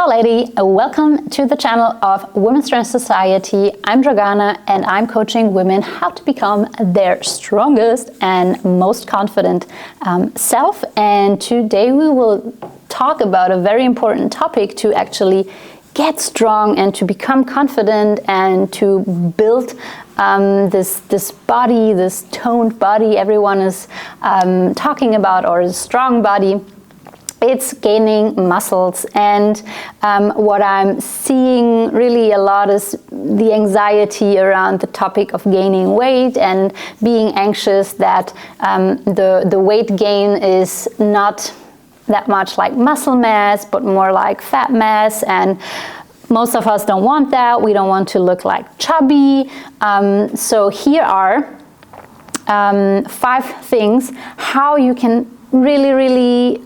Hello lady, welcome to the channel of Women's Strength Society. I'm Dragana and I'm coaching women how to become their strongest and most confident self. And today we will talk about a very important topic to actually get strong and to become confident and to build this body, this toned body everyone is talking about, or a strong body. It's gaining muscles, and what I'm seeing really a lot is the anxiety around the topic of gaining weight and being anxious that the weight gain is not that much like muscle mass but more like fat mass, and most of us don't want that. We don't want to look like chubby. So here are 5 things how you can really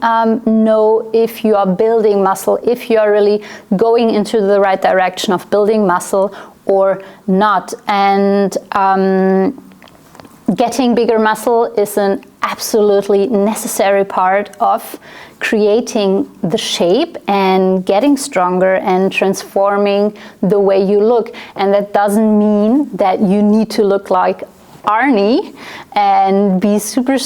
know if you are building muscle, if you are really going into the right direction of building muscle or not. And getting bigger muscle is an absolutely necessary part of creating the shape and getting stronger and transforming the way you look. And that doesn't mean that you need to look like Arnie and be super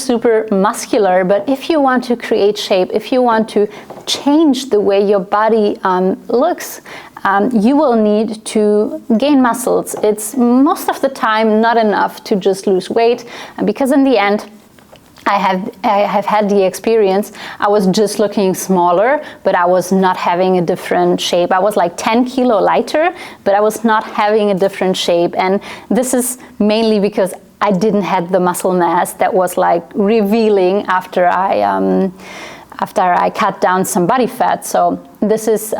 muscular, but if you want to create shape, if you want to change the way your body looks, you will need to gain muscles. It's most of the time not enough to just lose weight, because in the end I have had the experience. I was just looking smaller, but I was not having a different shape. I was like 10 kilo lighter, but I was not having a different shape. And this is mainly because I didn't have the muscle mass that was like revealing after I cut down some body fat. So this is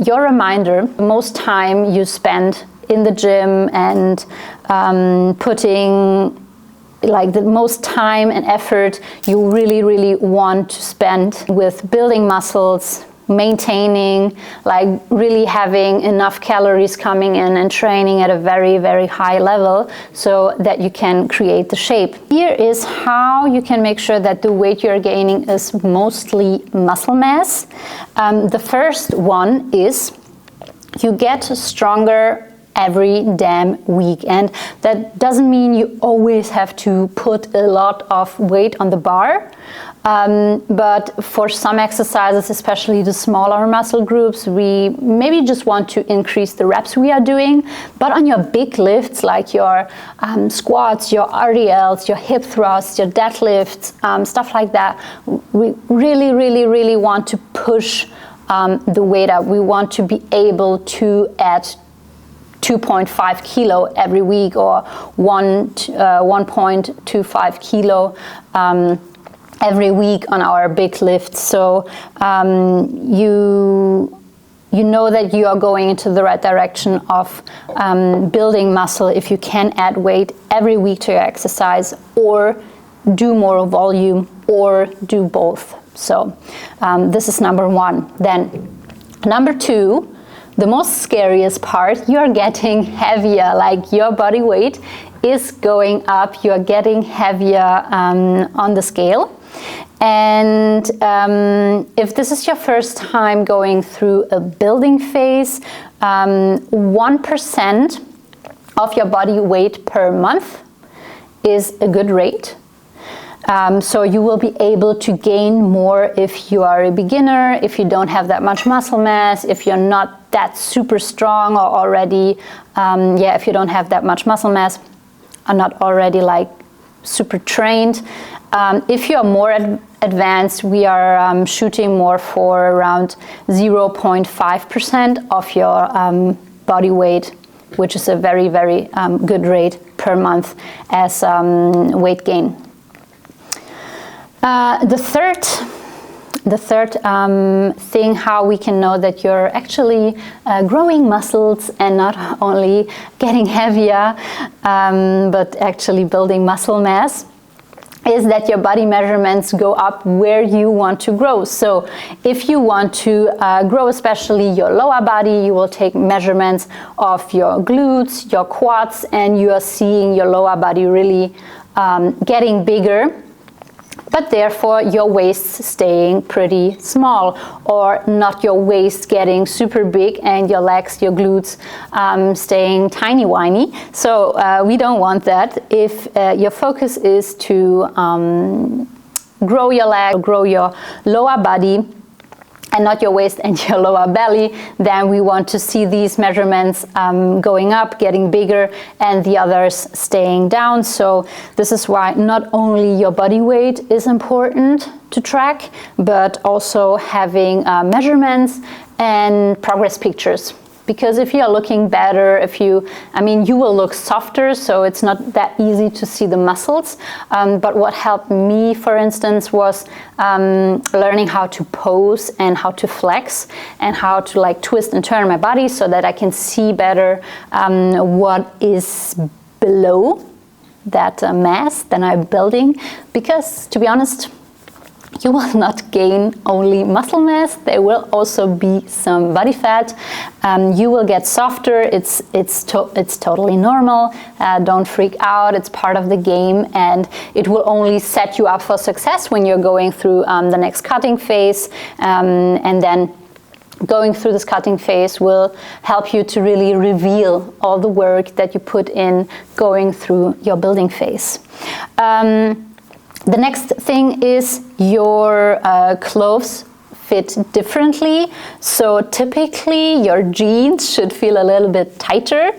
your reminder. Most time you spend in the gym and putting like the most time and effort you really want to spend with building muscles, maintaining, like really having enough calories coming in and training at a very high level so that you can create the shape. Here is how you can make sure that the weight you're gaining is mostly muscle mass. The first one is you get stronger every damn week, and that doesn't mean you always have to put a lot of weight on the bar, but for some exercises, especially the smaller muscle groups, we maybe just want to increase the reps we are doing. But on your big lifts, like your squats, your RDLs, your hip thrusts, your deadlifts, stuff like that, we really want to push the weight up. We want to be able to add 2.5 kilo every week, or 1.25 kilo every week on our big lifts. So you know that you are going into the right direction of building muscle if you can add weight every week to your exercise, or do more volume, or do both. So this is number 1. Then number 2, the most scariest part, you're getting heavier, like your body weight is going up, you're getting heavier on the scale. And if this is your first time going through a building phase, 1% of your body weight per month is a good rate. So you will be able to gain more if you are a beginner, if you don't have that much muscle mass, if you're not that super strong, or already, if you don't have that much muscle mass, are not already like super trained. If you are more advanced, we are shooting more for around 0.5% of your body weight, which is a very good rate per month as weight gain. The third thing how we can know that you're actually growing muscles and not only getting heavier, but actually building muscle mass, is that your body measurements go up where you want to grow. So if you want to grow especially your lower body, you will take measurements of your glutes, your quads, and you are seeing your lower body really getting bigger. but therefore your waist staying pretty small, or not your waist getting super big and your legs, your glutes staying tiny whiny. So we don't want that. If your focus is to grow your leg, grow your lower body, and not your waist and your lower belly, then we want to see these measurements going up, getting bigger, and the others staying down. So this is why not only your body weight is important to track, but also having measurements and progress pictures. Because if you're looking better, you will look softer, so it's not that easy to see the muscles. But what helped me, for instance, was learning how to pose and how to flex and how to like twist and turn my body so that I can see better what is below that mass that I'm building. Because to be honest, you will not gain only muscle mass, there will also be some body fat. You will get softer, it's totally normal. Don't freak out, it's part of the game, and it will only set you up for success when you're going through the next cutting phase, and then going through this cutting phase will help you to really reveal all the work that you put in going through your building phase. The next thing is your clothes fit differently. So typically your jeans should feel a little bit tighter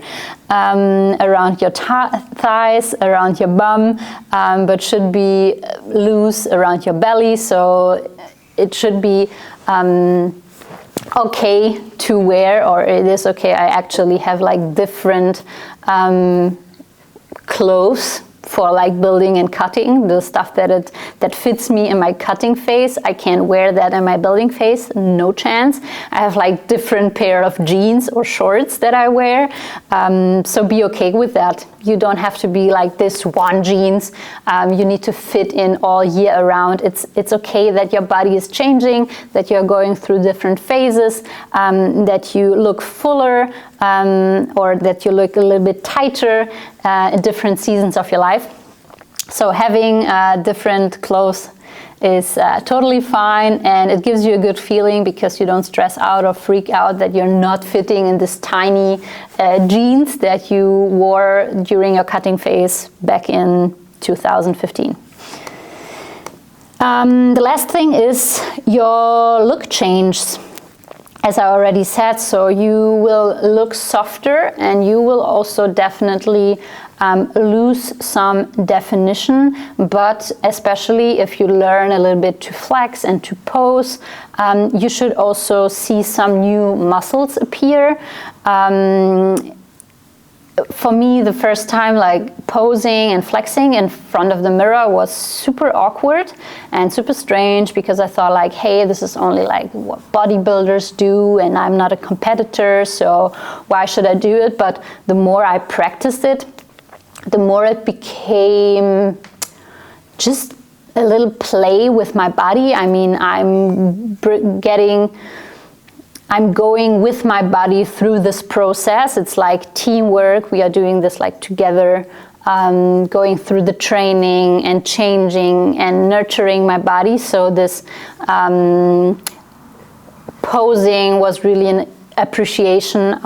around your thighs, around your bum, but should be loose around your belly. So it should be okay to wear, or it is okay. I actually have like different clothes for like building and cutting. The stuff that fits me in my cutting phase, I can't wear that in my building phase, no chance. I have like different pair of jeans or shorts that I wear, so be okay with that. You don't have to be like this one jeans. You need to fit in all year around. It's okay that your body is changing, that you're going through different phases, that you look fuller, or that you look a little bit tighter in different seasons of your life. So having different clothes is totally fine, and it gives you a good feeling because you don't stress out or freak out that you're not fitting in this tiny jeans that you wore during your cutting phase back in 2015. The last thing is your look changes. As I already said, so you will look softer, and you will also definitely lose some definition, but especially if you learn a little bit to flex and to pose, you should also see some new muscles appear. For me, the first time like posing and flexing in front of the mirror was super awkward and super strange, because I thought like, hey, this is only like what bodybuilders do, and I'm not a competitor, so why should I do it? But the more I practiced it, the more it became just a little play with my body. I mean, I'm going with my body through this process. It's like teamwork. We are doing this like together, going through the training and changing and nurturing my body. So this posing was really an appreciation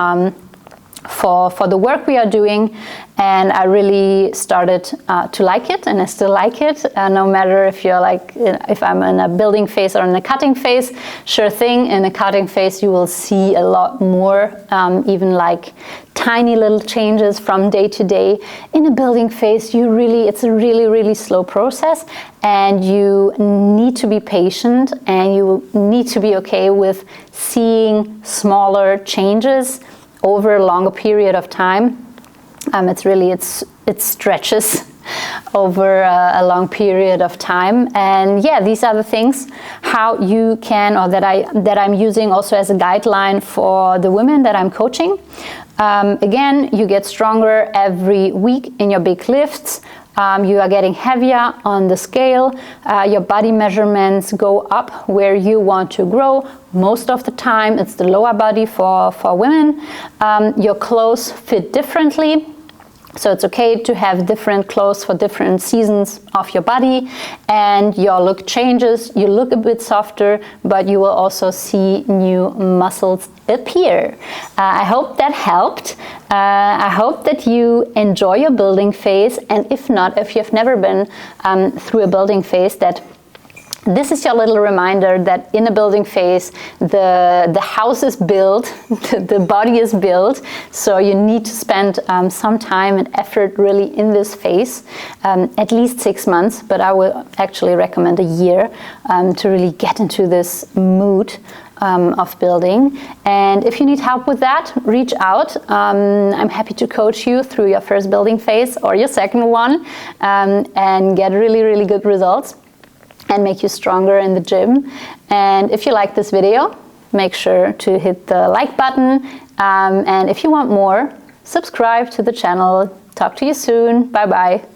for the work we are doing, and I really started to like it, and I still like it, no matter if you're like, if I'm in a building phase or in a cutting phase. Sure thing, in a cutting phase you will see a lot more, even like tiny little changes from day to day. In a building phase, it's a really slow process, and you need to be patient, and you need to be okay with seeing smaller changes over a longer period of time. It stretches over a long period of time, and yeah, these are the things how you can, or that I'm using also as a guideline for the women that I'm coaching. Again, you get stronger every week in your big lifts. You are getting heavier on the scale. Your body measurements go up where you want to grow. Most of the time, it's the lower body for women. Your clothes fit differently. So it's okay to have different clothes for different seasons of your body, and your look changes. You look a bit softer, but you will also see new muscles appear. I hope that helped. I hope that you enjoy your building phase, and if not, if you've never been through a building phase, that this is your little reminder that in a building phase, the house is built, the body is built, so you need to spend some time and effort really in this phase, at least 6 months, but I will actually recommend a year to really get into this mood of building. And if you need help with that, reach out. I'm happy to coach you through your first building phase or your second one, and get really, really good results and make you stronger in the gym. And if you like this video, make sure to hit the like button. And if you want more, subscribe to the channel. Talk to you soon. Bye bye.